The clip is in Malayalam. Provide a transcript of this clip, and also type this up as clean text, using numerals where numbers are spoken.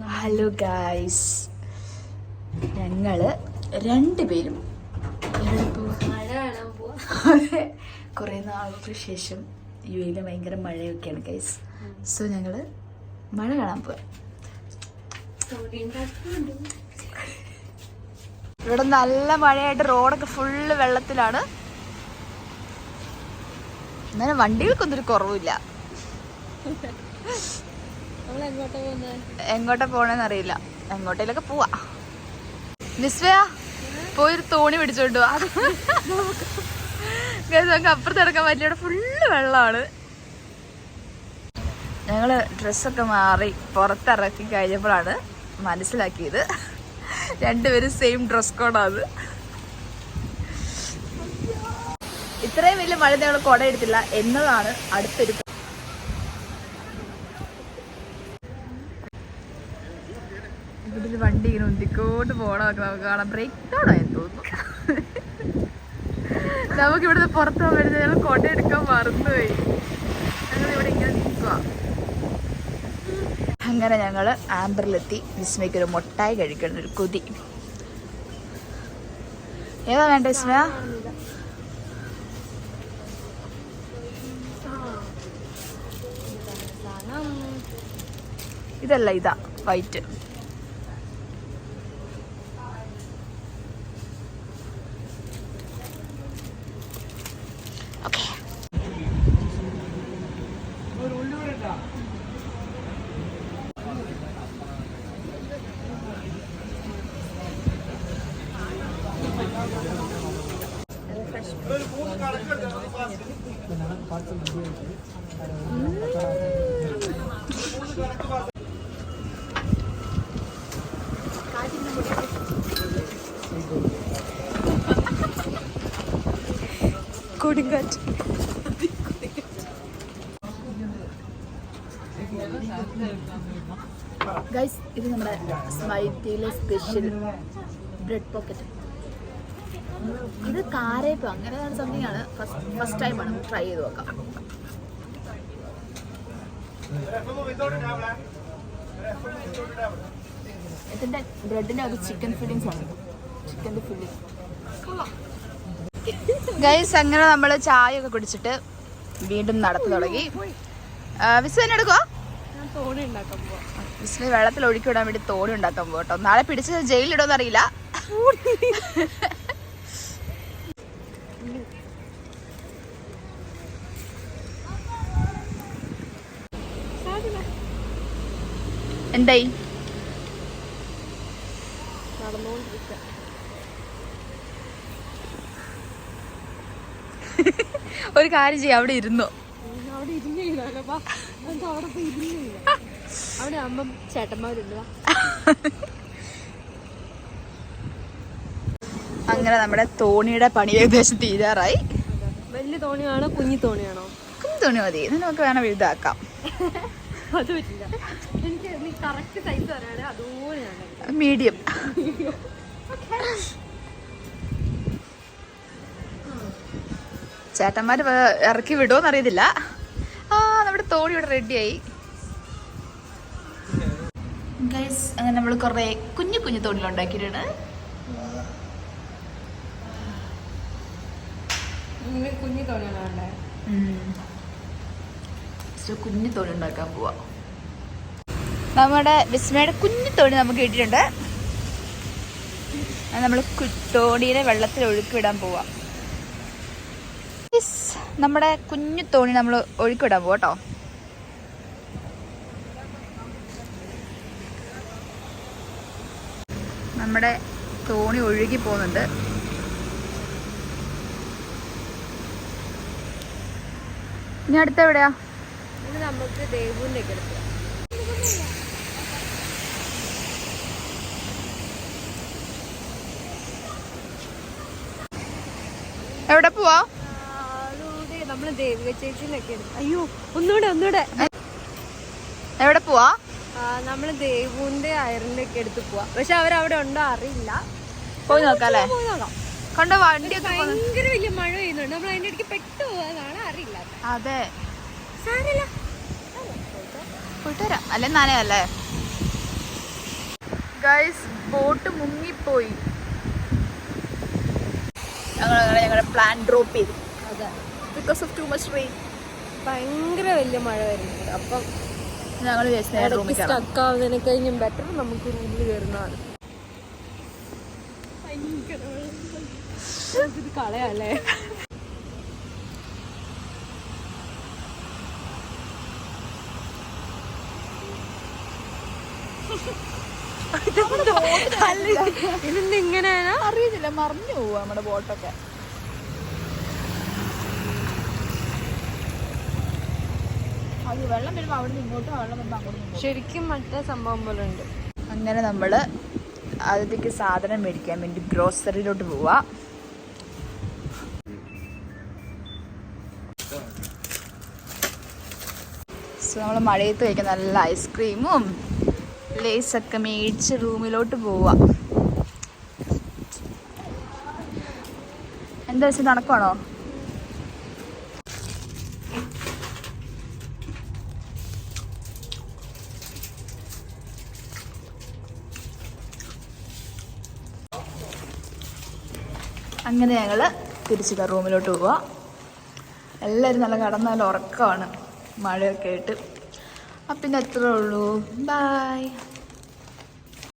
ഹലോ ഗായ്സ്, ഞങ്ങള് രണ്ടുപേരും അതെ കുറേ നാളുകൾക്ക് ശേഷം യു എയിൽ ഭയങ്കര മഴയൊക്കെയാണ് ഗൈസ്. സോ ഞങ്ങള് മഴ കാണാൻ പോവാ. ഇവിടെ നല്ല മഴയായിട്ട് റോഡൊക്കെ ഫുള്ള് വെള്ളത്തിലാണ്. എന്നാലും വണ്ടികൾക്കൊന്നും ഒരു കുറവില്ല. എങ്ങോട്ടാ പോണെന്ന് അറിയില്ല. എങ്ങോട്ടേലൊക്കെ പോവാ. നിസ്വയാ പോയൊരു തോണി പിടിച്ചോണ്ട് പോവാ. നമുക്ക് അപ്പുറത്ത് കിടക്കാൻ പറ്റില്ല, ഇവിടെ ഫുള്ള് വെള്ളമാണ്. ഞങ്ങള് ഡ്രസ്സൊക്കെ മാറി പുറത്തിറക്കി കഴിഞ്ഞപ്പോഴാണ് മനസ്സിലാക്കിയത് രണ്ടുപേരും സെയിം ഡ്രസ് കോഡാണ്. ഇത്രയും വലിയ മഴ ഞങ്ങൾ കുട എടുത്തില്ല എന്നതാണ് അടുത്തൊരു. ഇവിടെ ഒരു വണ്ടി ഇങ്ങനെ ഉന്തിക്കോട്ട് പോകണമൊക്കെ നമുക്ക് കാണാം. ബ്രേക്ക് ഡൗൺ ആയെന്ന് തോന്നുന്നു. നമുക്ക് ഇവിടുന്ന് പുറത്ത് പോകാൻ വരുന്നത് ഞങ്ങൾ കുട എടുക്കാൻ മറന്നുപോയി. ഞങ്ങളിവിടെ ഇങ്ങനെ നിൽക്കുക. അങ്ങനെ ഞങ്ങൾ ആംബറിലെത്തി. വിസ്മയ്ക്ക് ഒരു മുട്ടായി കഴിക്കണം, ഒരു കൊതി. ഏതാ വേണ്ട വിസ്മയ? ഇതല്ല, ഇതാ വൈറ്റ്. കൊടുങ്കാറ്റ്. ഗൈസ്, ഇത് നമ്മുടെ സ്മൈറ്റിയിലെ സ്പെഷ്യൽ ബ്രെഡ് പോക്കറ്റ്. ഇത് കാരേപ്പം അങ്ങനെ സംതിങ് ആണ്. ഫസ്റ്റ് ടൈമാണ് ട്രൈ ചെയ്ത് നോക്കാം. ഇതിന്റെ ബ്രെഡിന്റെ അത് ചിക്കൻ ഫില്ലിങ്സ് ആണ്. ചിക്കൻ്റെ ഫില്ലിങ്. ഗൈസ്, അങ്ങനെ നമ്മൾ ചായ ഒക്കെ കുടിച്ചിട്ട് വീണ്ടും നടത്തു തുടങ്ങി. വിസ്മ എന്നെ എടുക്കുവോ? വിസ്മ വെള്ളത്തിൽ ഒഴുക്കി വിടാൻ വേണ്ടി തോണി ഉണ്ടാക്കാൻ പോകട്ടോ. നാളെ പിടിച്ച് ജയിലിലിടുമെന്ന് അറിയില്ല. എന്തായി? ഒരു കാര്യം ചെയ്യാം, അവിടെ ഇരുന്നോ. അവിടെ അമ്മ ചേട്ടന്മാരുണ്ട്. അങ്ങനെ നമ്മുടെ തോണിയുടെ പണി ഏകദേശം തീരാറായി. വലിയ തോണിയാണോ കുഞ്ഞു തോണിയാണോ? കുഞ്ഞു തോണി മതി, നമുക്ക് വേണം വലുതാക്കാം. അത് പറ്റില്ല, എനിക്ക് നീ കറക്റ്റ് സൈസ് തരാണ്. അതുപോലെയാണ് മീഡിയം. ചേട്ടന്മാർ ഇറക്കി വിടുമോന്ന് അറിയത്തില്ല. നമ്മുടെ തോണി ഇവിടെ റെഡിയായി. ഗൈസ്, അങ്ങനെ നമ്മൾ കുറേ കുഞ്ഞു കുഞ്ഞു തോണികൾ ഉണ്ടാക്കിയിട്ടുണ്ട്. കുഞ്ഞു തോണിയാണോ വേണ്ടേ? കുഞ്ഞു തോണി ഉണ്ടാക്കാൻ പോവാ. നമ്മുടെ വിസ്മയുടെ കുഞ്ഞു തോണി നമുക്ക് കിട്ടിയിട്ടുണ്ട്. നമ്മൾ തോണിയെ വെള്ളത്തിൽ ഒഴുക്കിവിടാൻ പോവാ. നമ്മുടെ കുഞ്ഞു തോണി നമ്മൾ ഒഴുക്കിവിടാൻ പോവാ കേട്ടോ. നമ്മുടെ തോണി ഒഴുകി പോകുന്നുണ്ട്. ഇനി അടുത്ത എവിടെയാ? നമുക്ക് ദേവൂന്റെ ഒക്കെ എടുക്കാം. എവിടെ പോവാ? നമ്മള് ദേവിക ചേച്ചിയിലൊക്കെ എടുക്കാം. അയ്യോ, ഒന്നുകൂടെ എവിടെ പോവാ? നമ്മള് ദേവൂന്റെ അയറിന്റെ ഒക്കെ എടുത്ത് പോവാ. പക്ഷെ അവരവിടെ ഉണ്ടോ അറിയില്ല. പോയി നോക്കാം അല്ലേ? പോയി നോക്കാം. കണ്ട വണ്ടിയൊക്കെ ഭയങ്കര വലിയ മഴ പെയ്യുന്നുണ്ട്. നമ്മൾ അതിന്റെ ഇടയ്ക്ക് പെട്ടു പോകാനാണ് അറിയില്ല. അതെ, സാരമില്ല, പോയിട്ട് വരാം. അല്ലെ നാനയല്ലേ? Guys boat മുങ്ങിപ്പോയി. ഞങ്ങളുടെ പ്ലാൻ ഡ്രോപ്പ് ചെയ്തു. അതെ, because of too much rain. ഭയങ്കര വലിയ മഴ വരുന്നുണ്ട്. അപ്പം ഞങ്ങൾ സ്റ്റക്ക് ആവുന്നതിനെ കഴിഞ്ഞും ബെറ്റർ നമുക്ക് റൂമിൽ കയറുന്നതാണ്. ഇത് കളയല്ലേ. ഇതെന്തിങ്ങനെയാണ് അറിയത്തില്ല, മറിഞ്ഞു പോവാ നമ്മുടെ ബോട്ടൊക്കെ. അത് വെള്ളം വരുമ്പോൾ അവിടെ നിന്ന് ഇങ്ങോട്ടും, വെള്ളം വരുമ്പോൾ അങ്ങോട്ടും. ശരിക്കും മറ്റേ സംഭവം പോലെ ഉണ്ട്. അങ്ങനെ നമ്മൾ ആദ്യത്തേക്ക് സാധനം മേടിക്കാൻ വേണ്ടി ഗ്രോസറിയിലോട്ട് പോവാ. സോ നമ്മൾ മഴയത്ത് കഴിക്കാൻ നല്ല ഐസ്ക്രീമും ലേസൊക്കെ മേടിച്ച് റൂമിലോട്ട് പോവാ. എന്താ വെച്ചാൽ നടക്കുവാണോ? അങ്ങനെ ഞങ്ങൾ തിരിച്ചിട്ട് റൂമിലോട്ട് പോവുക. എല്ലാവരും നല്ല കടന്നാൽ ഉറക്കമാണ് മഴയൊക്കെ ആയിട്ട്. അപ്പം പിന്നെ അത്രേ ഉള്ളൂ. ബൈ.